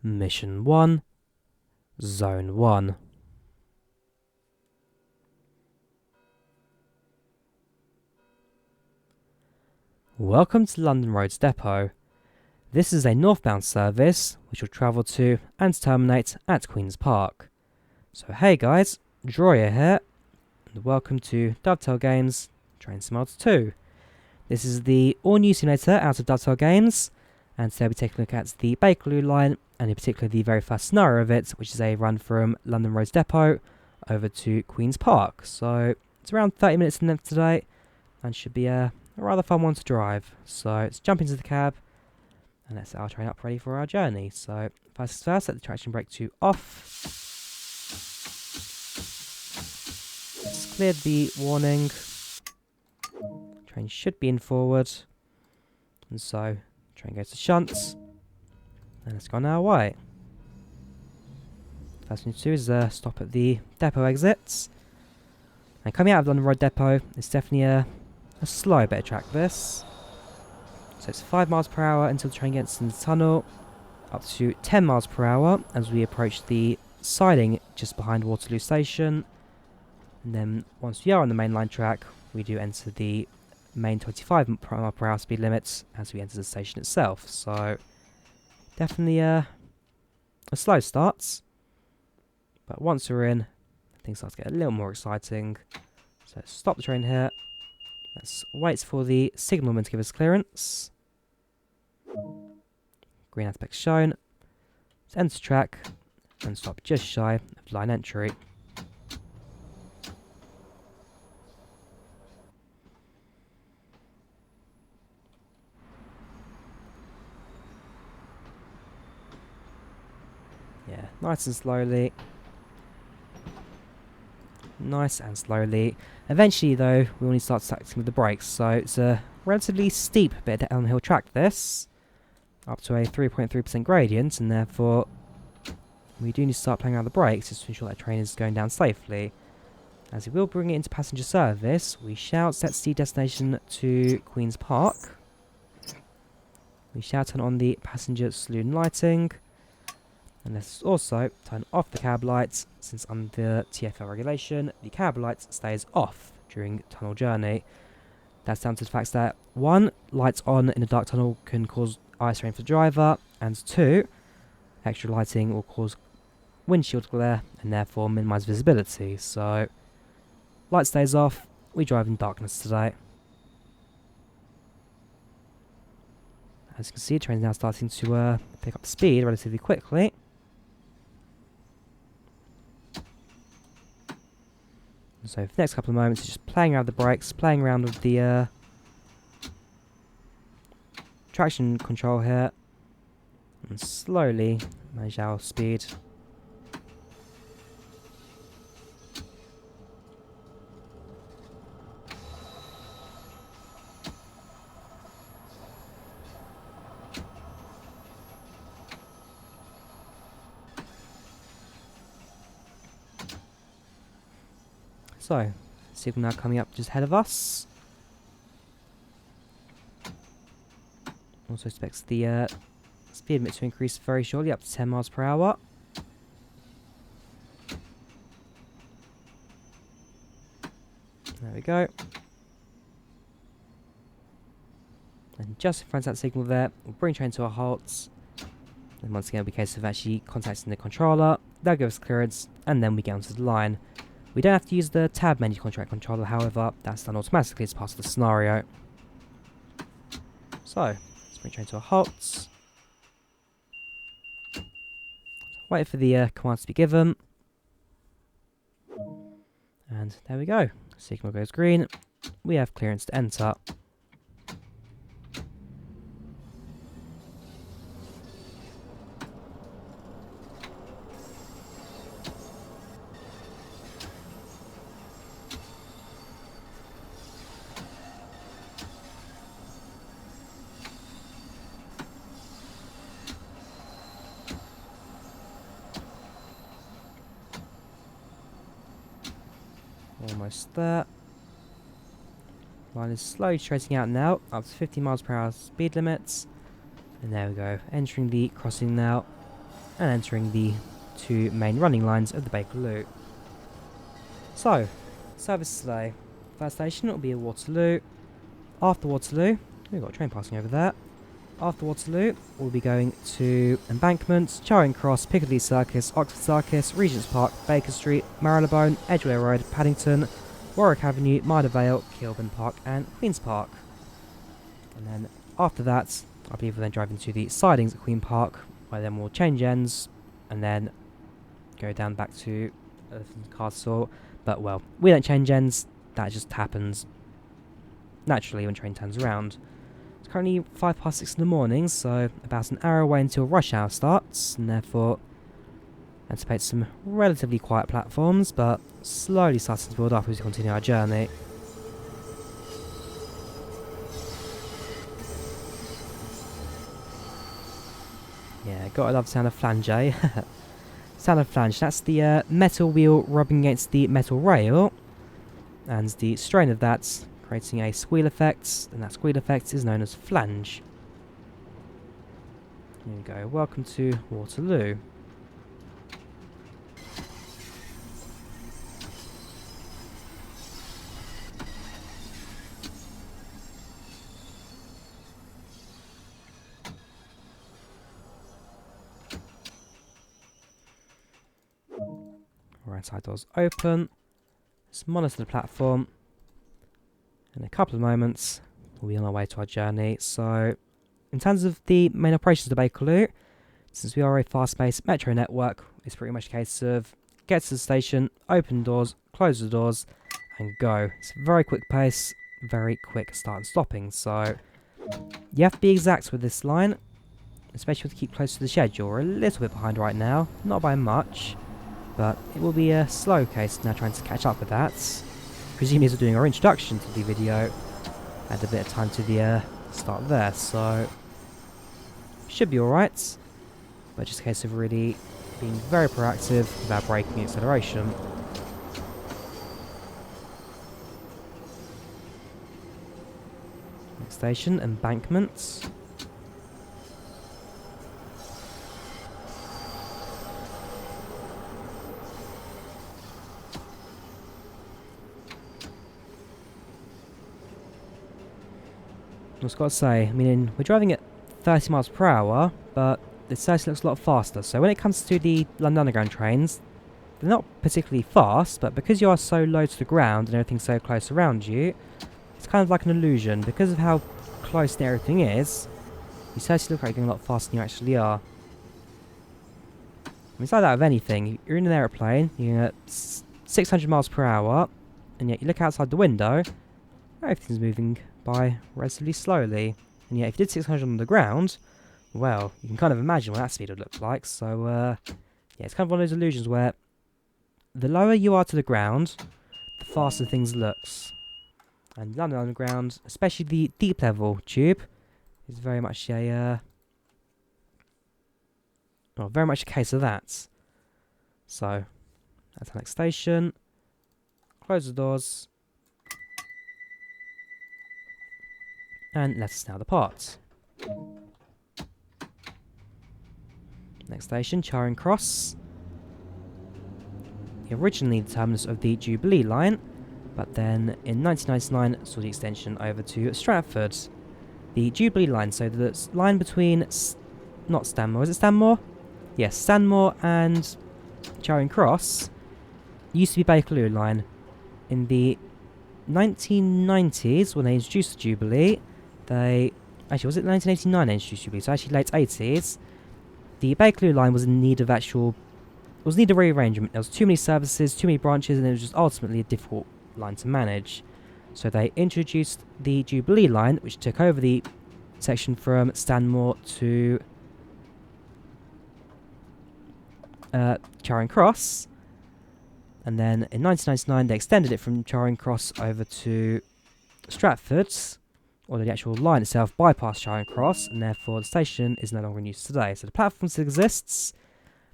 Mission 1, Zone 1. Welcome to London Roads Depot. This is a northbound service which will travel to and terminate at Queen's Park. So hey guys, Drawyah here, and welcome to Dovetail Games Train Simulator 2. This is the all-new simulator out of Dovetail Games, and today we'll be taking a look at the Bakerloo Line, and in particular the very first scenario of it, which is a run from London Roads Depot over to Queen's Park. So it's around 30 minutes in length today, and should be a rather fun one to drive. So let's jump into the cab, and let's set our train up ready for our journey. So first, set the traction brake to off. Let's clear the warning. Train should be in forward, and so train goes to shunts, and it's gone our way. First thing to do is stop at the depot exits. And coming out of London Road Depot, it's definitely a slow bit of track this. So it's 5 miles per hour until the train gets in the tunnel, up to 10 miles per hour as we approach the siding just behind Waterloo Station. And then once we are on the main line track, we do enter the main 25 mile per hour speed limits as we enter the station itself. So definitely a slow start, but once we're in, things start to get a little more exciting. So let's stop the train here. Let's wait for the signalman to give us clearance. Green aspect shown. Let's enter track and stop just shy of line entry. Yeah, nice and slowly. Nice and slowly. Eventually though, we will need to start acting with the brakes, so it's a relatively steep bit of downhill track this, up to a 3.3% gradient, and therefore we do need to start playing around the brakes just to ensure that train is going down safely. As we will bring it into passenger service, we shall set the destination to Queen's Park. We shall turn on the passenger saloon lighting. And let's also turn off the cab lights, since under TfL regulation, the cab light stays off during tunnel journey. That's down to the fact that 1, lights on in a dark tunnel can cause eye strain for the driver, and 2, extra lighting will cause windshield glare and therefore minimise visibility. So, light stays off, we drive in darkness today. As you can see, the train's now starting to pick up speed relatively quickly. So for the next couple of moments, it's just playing around with the brakes, playing around with the traction control here, and slowly manage our speed. So, signal now coming up just ahead of us. Also expects the speed limit to increase very shortly, up to 10 miles per hour. There we go. And just in front of that signal there, we'll bring train to a halt. And once again, it'll be a case of actually contacting the controller. They'll give us clearance, and then we get onto the line. We don't have to use the tab menu contract controller, however, that's done automatically as part of the scenario. So, let's bring train to a halt. Wait for the commands to be given. And there we go. Signal goes green. We have clearance to enter. Almost there. Line is slowly straightening out now, up to 50 miles per hour speed limits. And there we go, entering the crossing now. and entering the two main running lines of the Bakerloo. So, service today. First station will be at Waterloo. After Waterloo, we've got a train passing over there. After Waterloo, we'll be going to Embankment, Charring Cross, Piccadilly Circus, Oxford Circus, Regent's Park, Baker Street, Marylebone, Edgware Road, Paddington, Warwick Avenue, Maida Vale, Kelban Park and Queen's Park. And then after that, I believe we'll then drive into the sidings at Queen Park, where then we'll change ends and then go down back to Elephant Castle. But well, we don't change ends, that just happens naturally when train turns around. It's currently 6:05 in the morning, so about an hour away until rush hour starts, and therefore anticipate some relatively quiet platforms, but slowly starting to build up as we continue our journey. Yeah, gotta love the sound of flange, eh? Sound of flange, that's the metal wheel rubbing against the metal rail, and the strain of that creating a squeal effect, and that squeal effect is known as flange. Here we go, welcome to Waterloo. Right side doors open. Let's monitor the platform. In a couple of moments, we'll be on our way to our journey. So, in terms of the main operations of Bakerloo, since we are a fast-paced metro network, it's pretty much a case of get to the station, open doors, close the doors, and go. It's a very quick pace, very quick start and stopping. So, you have to be exact with this line, especially to keep close to the schedule. We're a little bit behind right now, not by much. But it will be a slow case now trying to catch up with that. Presumably as we're doing our introduction to the video, add a bit of time to the start there, so should be alright. But just a case of really being very proactive without braking acceleration. Next station, Embankment. I was got to say, I mean, we're driving at 30 miles per hour, but it certainly looks a lot faster. So when it comes to the London Underground trains, they're not particularly fast, but because you are so low to the ground and everything's so close around you, it's kind of like an illusion. Because of how close everything is, you certainly look like you're going a lot faster than you actually are. I mean, it's like that of anything. You're in an aeroplane, you're at 600 miles per hour, and yet you look outside the window, everything's moving by relatively slowly. And yet if you did 600 on the ground, well, you can kind of imagine what that speed would look like. So, yeah, it's kind of one of those illusions where the lower you are to the ground, the faster things looks. And London Underground, especially the deep level tube, is very much a, well, very much a case of that. So, that's our next station. Close the doors. And let us now depart. Next station, Charring Cross. Originally the terminus of the Jubilee Line, but then in 1999 saw the extension over to Stratford. The Jubilee Line, so the line between, not Stanmore, is it Stanmore? Yes, Stanmore and Charing Cross used to be Bakerloo Line. In the 1990s, when they introduced the Jubilee, actually, was it 1989 they introduced Jubilee? So actually late 80s, the Bakerloo Line was in need of rearrangement. There was too many services, too many branches, and it was just ultimately a difficult line to manage. So they introduced the Jubilee Line, which took over the section from Stanmore to Charing Cross. And then in 1999 they extended it from Charing Cross over to Stratford, although the actual line itself bypassed Charing Cross, and therefore the station is no longer in use today. So the platform still exists.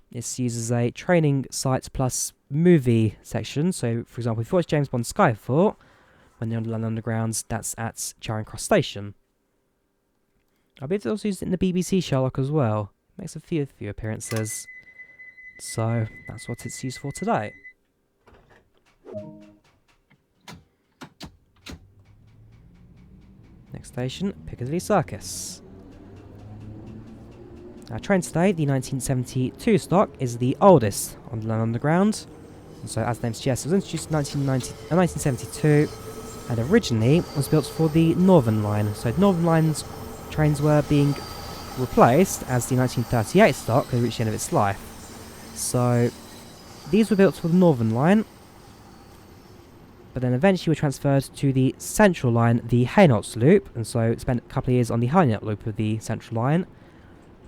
It's used as a training site plus movie section. So, for example, if you watch James Bond Skyfall, when they're on the London Underground, that's at Charing Cross Station. I believe they also used it in the BBC Sherlock as well. makes a few appearances. So that's what it's used for today. Next station, Piccadilly Circus. Our train today, the 1972 stock, is the oldest on the London Underground. And so, as the name suggests, it was introduced in 1972 and originally was built for the Northern Line. So, Northern Line's trains were being replaced as the 1938 stock had reached the end of its life. So, these were built for the Northern Line, but then eventually were transferred to the Central Line, the Hainault Loop, and so spent a couple of years on the Hainault Loop of the Central Line.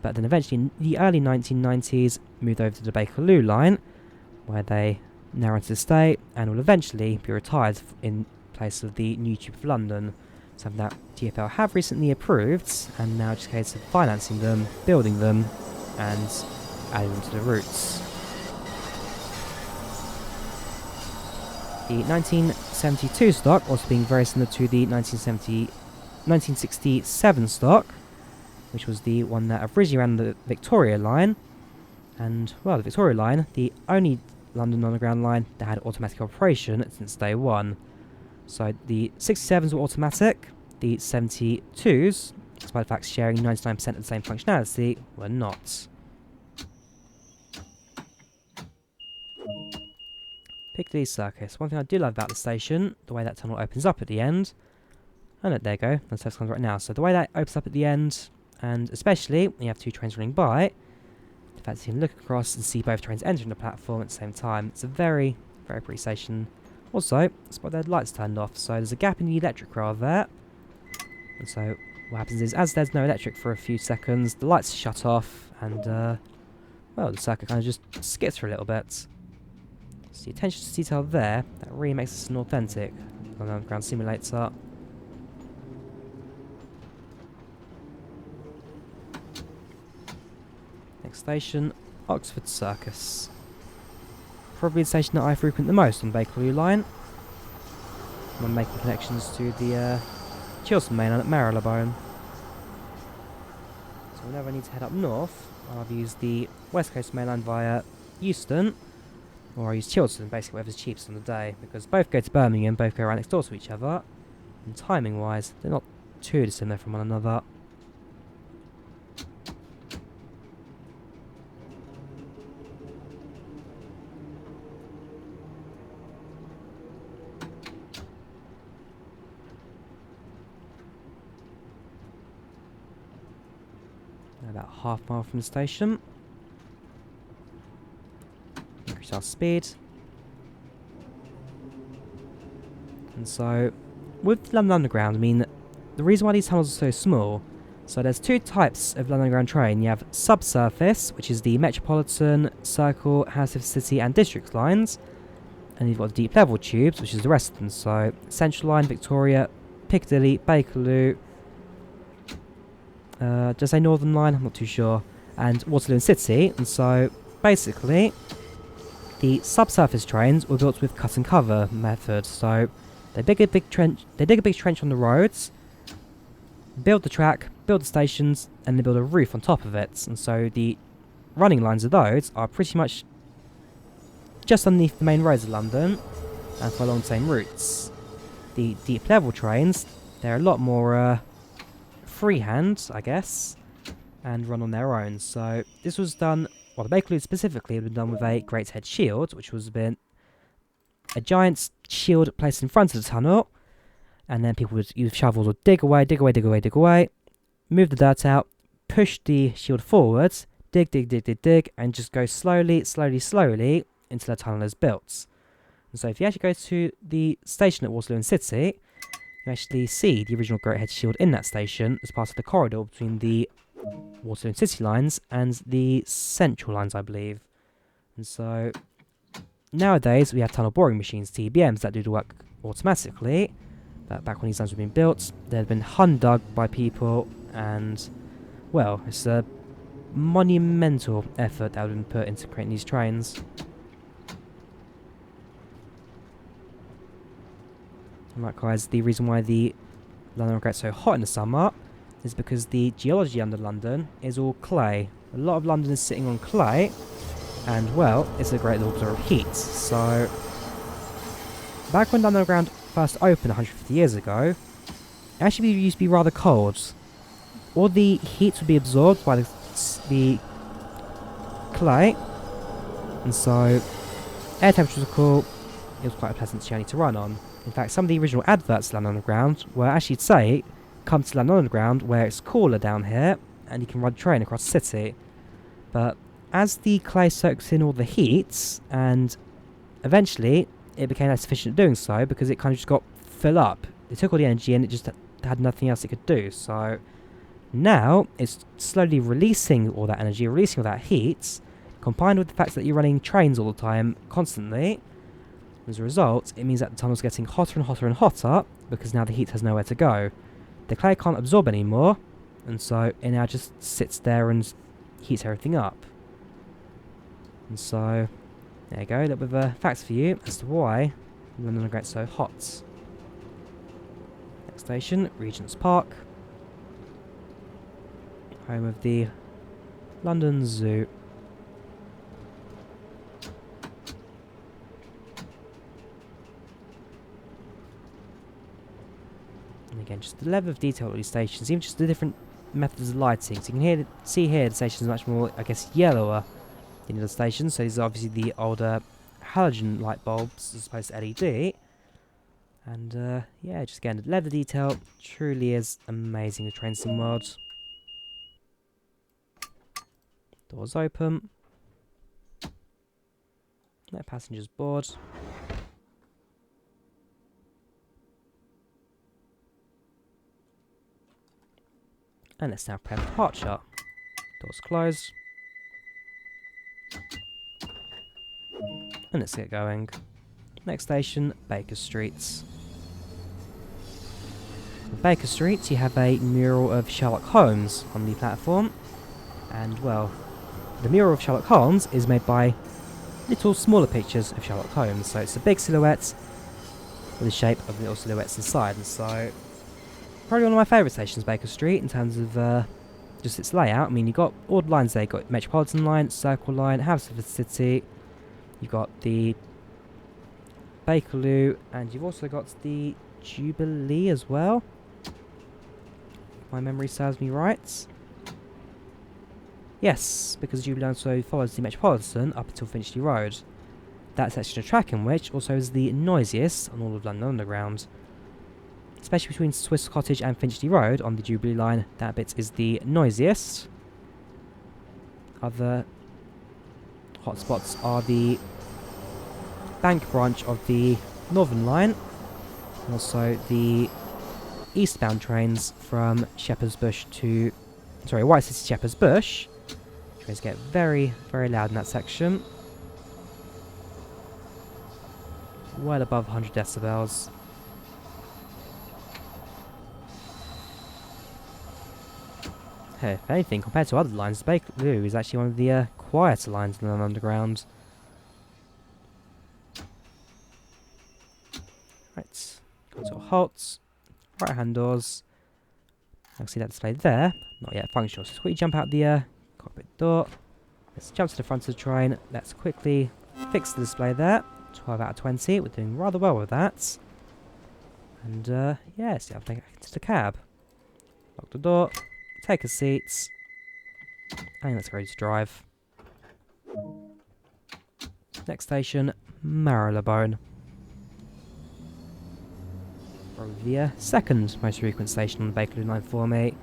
But then eventually, in the early 1990s, moved over to the Bakerloo Line, where they now run to stay, and will eventually be retired in place of the new Tube of London, something that TfL have recently approved, and now just a case of financing them, building them, and adding them to the routes. The 1972 stock also being very similar to the 1967 stock, which was the one that originally ran the Victoria Line. And, well, the Victoria Line, the only London Underground line that had automatic operation since day one. So the 67s were automatic, the 72s, despite the fact sharing 99% of the same functionality, were not. Piccadilly Circus. One thing I do love about the station, the way that tunnel opens up at the end. And there you go, the test comes right now. So the way that opens up at the end, and especially when you have two trains running by, the fact that you can look across and see both trains entering the platform at the same time, it's a very, very pretty station. Also, spot the lights turned off, so there's a gap in the electric rail there. And so what happens is, as there's no electric for a few seconds, the lights shut off, and well, the circuit kind of just skips for a little bit. So the attention to detail there, that really makes this an authentic underground simulator. Next station, Oxford Circus. Probably the station that I frequent the most on Bakerloo Line. I'm making connections to the Chiltern main line at Marylebone. So whenever I need to head up north, I'll use the West Coast main line via Euston, or I use Chiltern, basically whatever's cheapest on the day, because both go to Birmingham, both go right next door to each other, and timing wise, they're not too dissimilar from one another. About half mile from the station. Increase our speed. And so, with London Underground, I mean, the reason why these tunnels are so small, so there's two types of London Underground train. You have subsurface, which is the Metropolitan, Circle, Hammersmith City and District lines, and you've got the deep level tubes, which is the rest of them. So, Central Line, Victoria, Piccadilly, Bakerloo, did I say Northern Line? I'm not too sure. And Waterloo and City. And so, basically, the subsurface trains were built with cut and cover method. So, they dig a big trench on the roads, build the track, build the stations, and they build a roof on top of it. And so, the running lines of those are pretty much just underneath the main roads of London and follow along the same routes. The deep level trains, they're a lot more freehand, I guess, and run on their own. So this was done, well, the Bakerloo specifically had been done with a great head shield, which was a giant shield placed in front of the tunnel, and then people would use shovels or dig away, move the dirt out, push the shield forwards, dig, and just go slowly until the tunnel is built. And so if you actually go to the station at Waterloo and City, you actually see the original Great Head Shield in that station as part of the corridor between the Waterloo and City lines and the Central lines, I believe. And so, nowadays we have tunnel boring machines, TBMs, that do the work automatically. But back when these lines were being built, they had been dug by people, and, well, it's a monumental effort that had been put into creating these trains. Likewise, the reason why the London gets so hot in the summer is because the geology under London is all clay. a lot of London is sitting on clay, and well, it's a great absorber of heat. So, back when London Underground first opened 150 years ago, it actually used to be rather cold. All the heat would be absorbed by the clay, and so air temperatures were cool. It was quite a pleasant journey to run on. In fact, some of the original adverts to London Underground were actually to say, come to London Underground where it's cooler down here and you can run a train across the city. But as the clay soaks in all the heat, and eventually it became less efficient at doing so because it kind of just got fill up. It took all the energy and it just had nothing else it could do. So now it's slowly releasing all that energy, releasing all that heat, combined with the fact that you're running trains all the time, constantly. As a result, it means that the tunnel's getting hotter and hotter and hotter because now the heat has nowhere to go. The clay can't absorb anymore, and so it now just sits there and heats everything up. And so, there you go, a little bit of facts for you as to why London Underground's so hot. Next station, Regent's Park, home of the London Zoo. And again, just the level of detail of these stations, even just the different methods of lighting. So you can see here the station is much more, I guess, yellower than the other stations. So these are obviously the older halogen light bulbs as opposed to LED. And yeah, just again, the level of detail truly is amazing with Train Sim World. Doors open. Let passengers board. And let's now prep departure. Doors closed. And let's get going. Next station, Baker Street. On Baker Street, you have a mural of Sherlock Holmes on the platform. And, well, the mural of Sherlock Holmes is made by little smaller pictures of Sherlock Holmes. So it's a big silhouette with the shape of little silhouettes inside. And so, probably one of my favourite stations, Baker Street, in terms of just its layout. I mean, you've got all the lines there. You've got Metropolitan Line, Circle Line, Hammersmith City. You've got the Bakerloo, and you've also got the Jubilee as well. If my memory serves me right. Yes, because Jubilee also follows the Metropolitan up until Finchley Road. That section of track in which also is the noisiest on all of London Underground. Especially between Swiss Cottage and Finchley Road on the Jubilee line, that bit is the noisiest. Other hotspots are the Bank branch of the Northern line, and also the eastbound trains from Shepherd's Bush to, White City to Shepherd's Bush. Trains get very, very loud in that section. Well above 100 decibels. Hey, if anything, compared to other lines, Bakerloo is actually one of the quieter lines in the Underground. Right, go to halt, right hand doors. I can see that displayed there, not yet functional. So quickly jump out the cockpit door. Let's jump to the front of the train. Let's quickly fix the display there. 12 out of 20, we're doing rather well with that. And yeah, see, I'll take it into the cab. Lock the door. Take a seat, and let's go to drive. Next station, Marylebone. Probably the second most frequent station on the Bakerloo Line for me.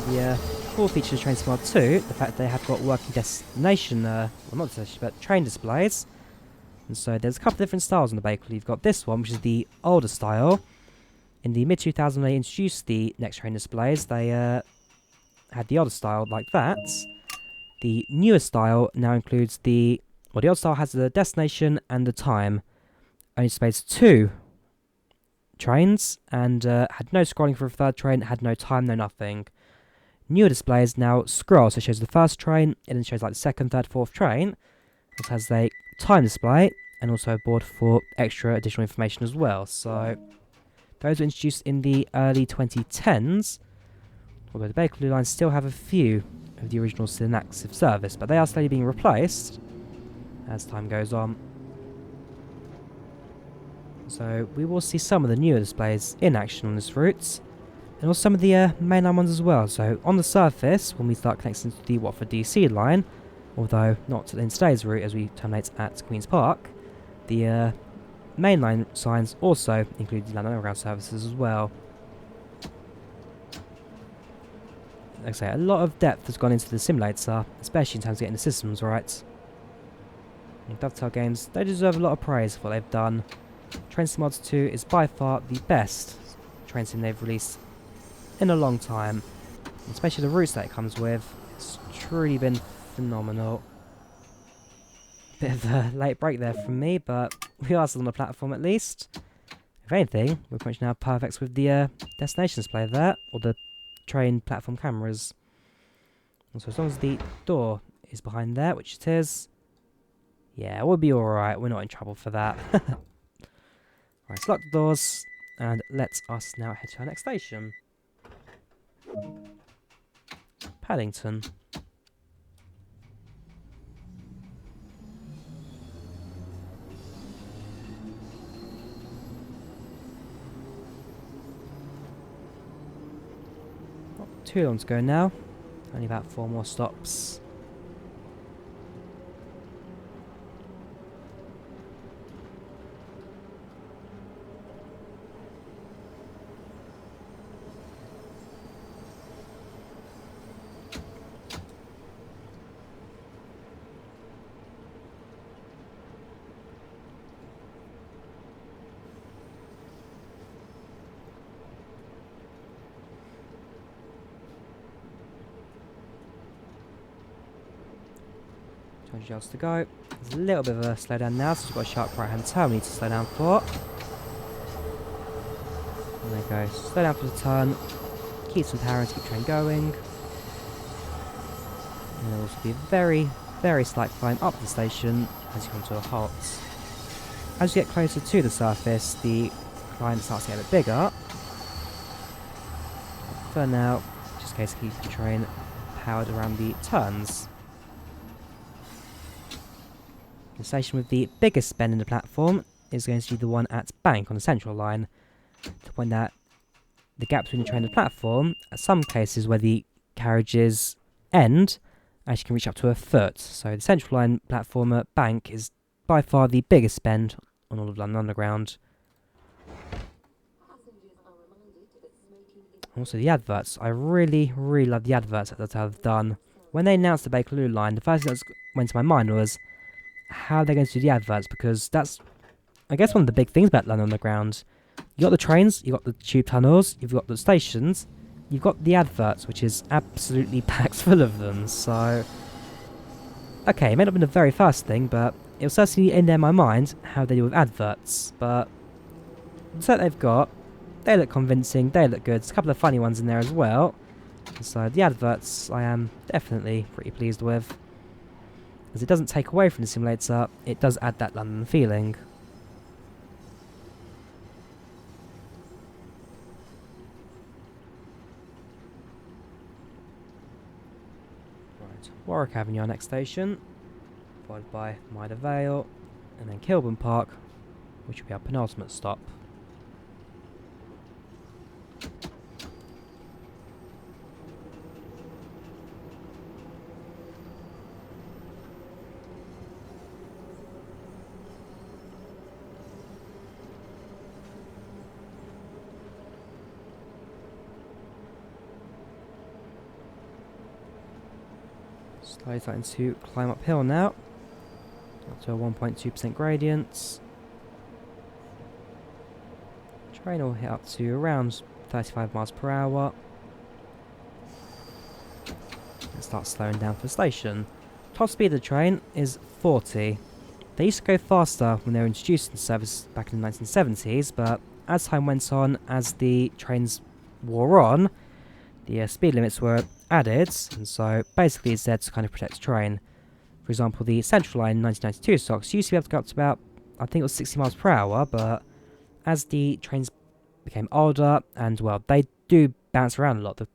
The cool feature of Train Sim World 2, the fact they have got working destination, well not destination, but train displays. And so there's a couple of different styles on the Bakerloo. You've got this one, which is the older style. In the mid-2000s, they introduced the next train displays. They had the older style like that. The newer style now includes the... Well, the old style has the destination and the time. Only displays 2 trains and had no scrolling for a third train, had no time, no nothing. Newer displays now scroll, so it shows the first train, and then shows like the second, third, fourth train. It has a time display and also a board for extra additional information as well. So those were introduced in the early 2010s. Although the Bakerloo Line still have a few of the originals in active service, but they are slowly being replaced as time goes on. So we will see some of the newer displays in action on this route, and also some of the mainline ones as well. So on the surface, when we start connecting to the Watford DC line, although not in today's route as we terminate at Queen's Park, the mainline signs also include the London Underground services as well. Like I say, a lot of depth has gone into the simulator, especially in terms of getting the systems right. And Dovetail Games, they deserve a lot of praise for what they've done. Train Sim Mods 2 is by far the best train sim they've released in a long time. And especially the routes that it comes with, it's truly been phenomenal. Bit of a late break there from me, but we are still on the platform at least. If anything, we're pretty much now perfect with the destination display there, or the train platform cameras. And so as long as the door is behind there, which it is, yeah, we'll be alright, we're not in trouble for that. Right, let's lock the doors, and let us now head to our next station. Paddington. Not too long to go now, only about 4 more stops. Yards to go. There's a little bit of a slowdown now, so we've got a sharp right hand turn we need to slow down for. And there we go. Slow down for the turn. Keep some power and keep the train going. And there'll also be a very, very slight climb up the station as you come to a halt. As you get closer to the surface, the climb starts to get a bit bigger. But for now, just in case, keep the train powered around the turns. The station with the biggest bend in the platform is going to be the one at Bank on the Central Line. To point out the gap between the train and the platform, at some cases where the carriages end, actually can reach up to a foot. So the Central Line platform at Bank is by far the biggest bend on all of London Underground. Also the adverts. I really, really love the adverts that they've done. When they announced the Bakerloo Line, the first thing that went to my mind was how they're going to do the adverts, because that's, I guess, one of the big things about London Underground. You got the trains, you got the tube tunnels, you've got the stations, you've got the adverts, which is absolutely packed full of them. So, okay, it may not have been the very first thing, but it was certainly in there in my mind how they deal with adverts. But the set they've got, they look convincing, they look good. There's a couple of funny ones in there as well. So the adverts I am definitely pretty pleased with, as it doesn't take away from the simulator, it does add that London feeling. Right, Warwick Avenue, our next station, followed by Maida Vale, and then Kelban Park, which will be our penultimate stop. Slowly starting to climb uphill now. to a 1.2% gradient. Train will hit up to around 35 miles per hour. And start slowing down for the station. Top speed of the train is 40. They used to go faster when they were introduced into service back in the 1970s, but as time went on, as the trains wore on, the speed limits were added, and so basically it's there to kind of protect the train. For example, the Central Line 1992 stocks used to be able to go up to about, I think it was 60 miles per hour, but as the trains became older, and well, they do bounce around a lot. The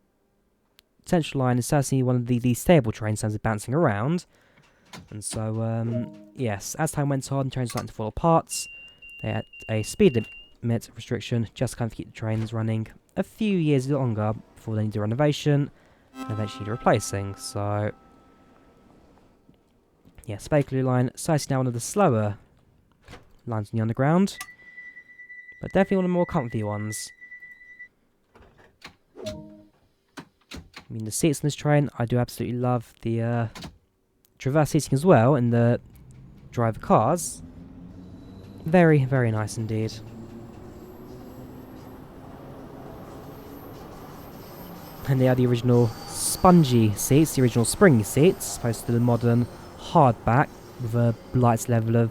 Central Line is certainly one of the least stable trains in terms of bouncing around. And so, yes, as time went on, trains started to fall apart. They had a speed limit restriction just to kind of keep the trains running a few years longer before they need a renovation and eventually need replacing. So, yes, Bakerloo Line, certainly now one of the slower lines on the underground, but definitely one of the more comfy ones. I mean, the seats on this train, I do absolutely love the traverse seating as well in the driver cars. Very, very nice indeed. And they are the original spongy seats, the original springy seats, opposed to the modern hardback with a light level of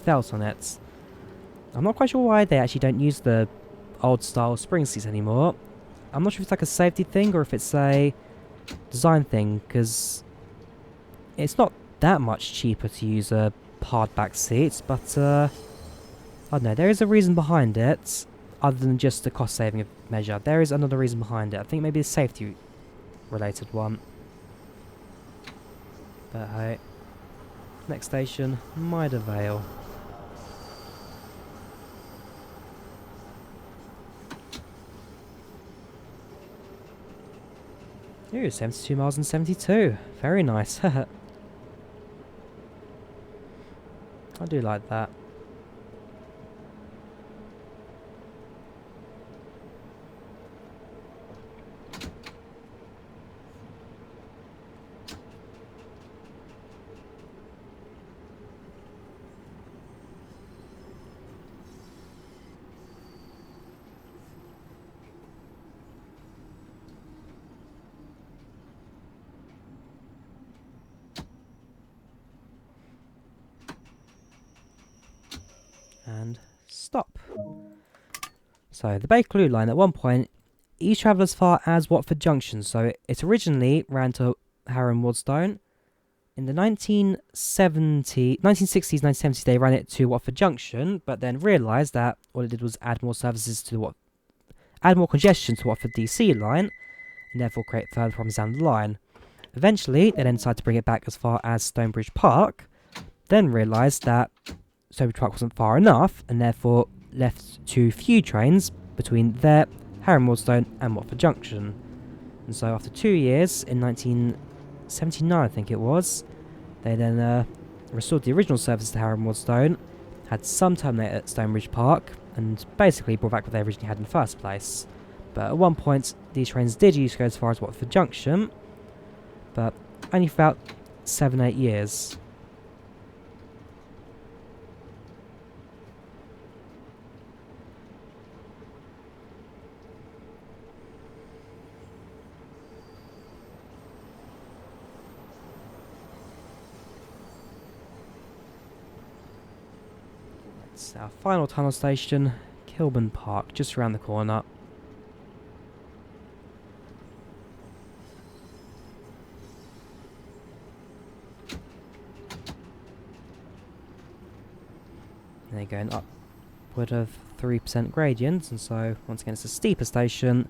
felt on it. I'm not quite sure why they actually don't use the old style spring seats anymore. I'm not sure if it's like a safety thing or if it's a design thing, because it's not that much cheaper to use a hardback seat, but I don't know, there is a reason behind it, other than just the cost saving measure. There is another reason behind it. I think maybe a safety related one. But hey, next station, Maida Vale. Ooh, 72 miles and 72. Very nice. I do like that. And stop. So the Bakerloo Line at one point used to travel as far as Watford Junction. So it originally ran to Harrow and Waddstone. In the 1960s, 1970s, they ran it to Watford Junction, but then realised that all it did was add more services to add more congestion to Watford DC line, and therefore create further problems down the line. Eventually, they then decided to bring it back as far as Stonebridge Park, then realised that Stonebridge Park wasn't far enough, and therefore left too few trains between there, Harrow and Waddstone, and Watford Junction. And so after 2 years, in 1979 I think it was, they then restored the original service to Harrow and Waddstone, had some terminate at Stonebridge Park, and basically brought back what they originally had in the first place. But at one point, these trains did used to go as far as Watford Junction, but only for about 7-8 years. It's our final tunnel station, Kelban Park, just around the corner. And they're going upward of 3% gradients, and so once again it's a steeper station,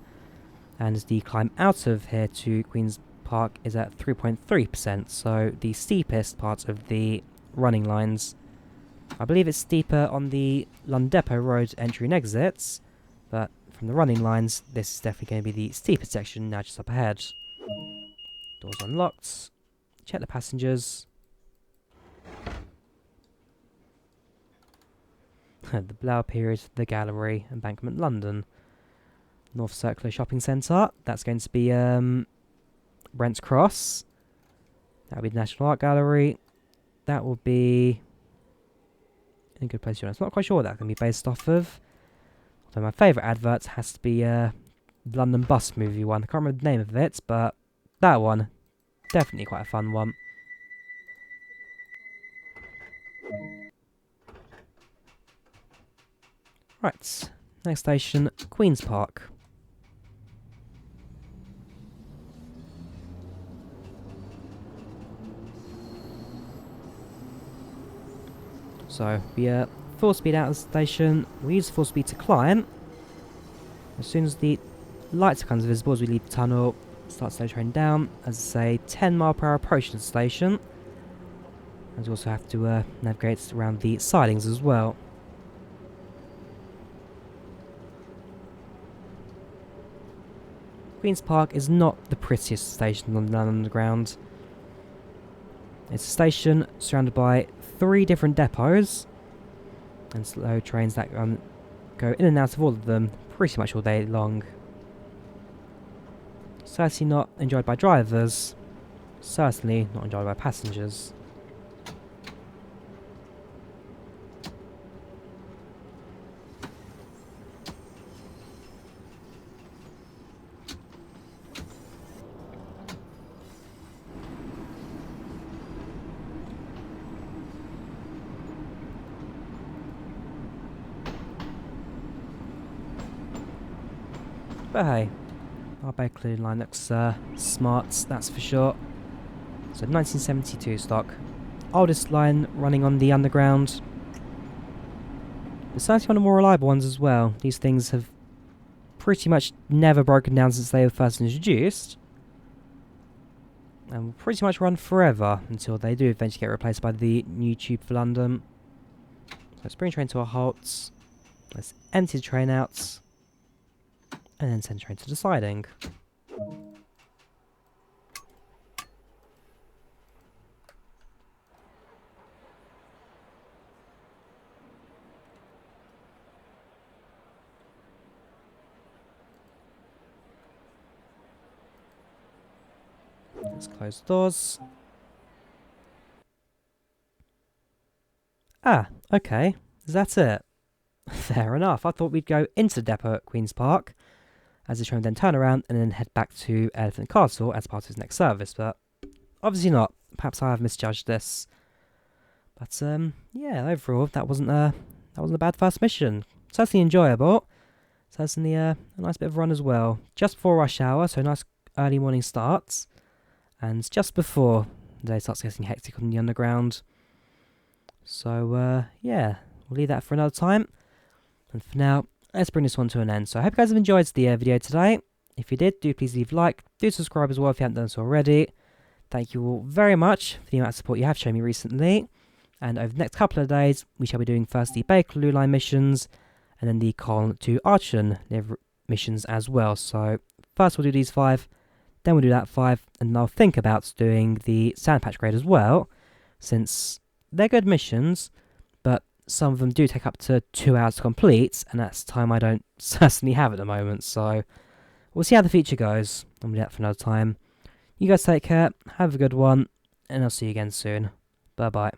and the climb out of here to Queen's Park is at 3.3%, so the steepest part of the running lines. I believe it's steeper on the London Depot Road entry and exits, but from the running lines, this is definitely going to be the steepest section now just up ahead. Doors unlocked. Check the passengers. The Blower Period, the Gallery, Embankment London. North Circular Shopping Centre, that's going to be Brent's Cross. That'll be the National Art Gallery. that will be in a good place to be honest. Not quite sure what that's going to be based off of. Although my favourite advert has to be the London Bus movie one. I can't remember the name of it, but that one, definitely quite a fun one. Right, next station, Queen's Park. So, we full speed out of the station, we use full speed to climb. As soon as the lights becomes visible as we leave the tunnel, start slow train down. As I say, 10 mile per hour approach to the station. And you also have to navigate around the sidings as well. Queen's Park is not the prettiest station on the London Underground. It's a station surrounded by 3 different depots and slow trains that go in and out of all of them pretty much all day long. Certainly not enjoyed by drivers, certainly not enjoyed by passengers. But hey, our Bakerloo Line looks smart, that's for sure. So 1972 stock. Oldest line running on the underground. But certainly one of the more reliable ones as well. These things have pretty much never broken down since they were first introduced. And will pretty much run forever until they do eventually get replaced by the new tube for London. Let's bring train to a halt. Let's empty the train out. And then send train to the siding. Let's close the doors. Ah, okay. Is that it? Fair enough. I thought we'd go into the depot at Queen's Park, as the train would then turn around and then head back to Elephant Castle as part of his next service, but obviously not. Perhaps I have misjudged this. But yeah, overall that wasn't a bad first mission. Certainly enjoyable. Certainly a nice bit of run as well. Just before rush hour, so nice early morning starts, and just before the day starts getting hectic on the underground. So yeah, we'll leave that for another time. And for now, let's bring this one to an end. So I hope you guys have enjoyed the video today. If you did, do please leave a like. Do subscribe as well if you haven't done so already. Thank you all very much for the amount of support you have shown me recently. And over the next couple of days, we shall be doing first the Bakerloo Line missions, and then the Köln to Aachen missions as well. So first we'll do these 5, then we'll do that 5, and I'll think about doing the Sandpatch grade as well, since they're good missions, but some of them do take up to 2 hours to complete, and that's time I don't certainly have at the moment, so we'll see how the future goes, and we'll do that for another time. You guys take care, have a good one, and I'll see you again soon. Bye bye.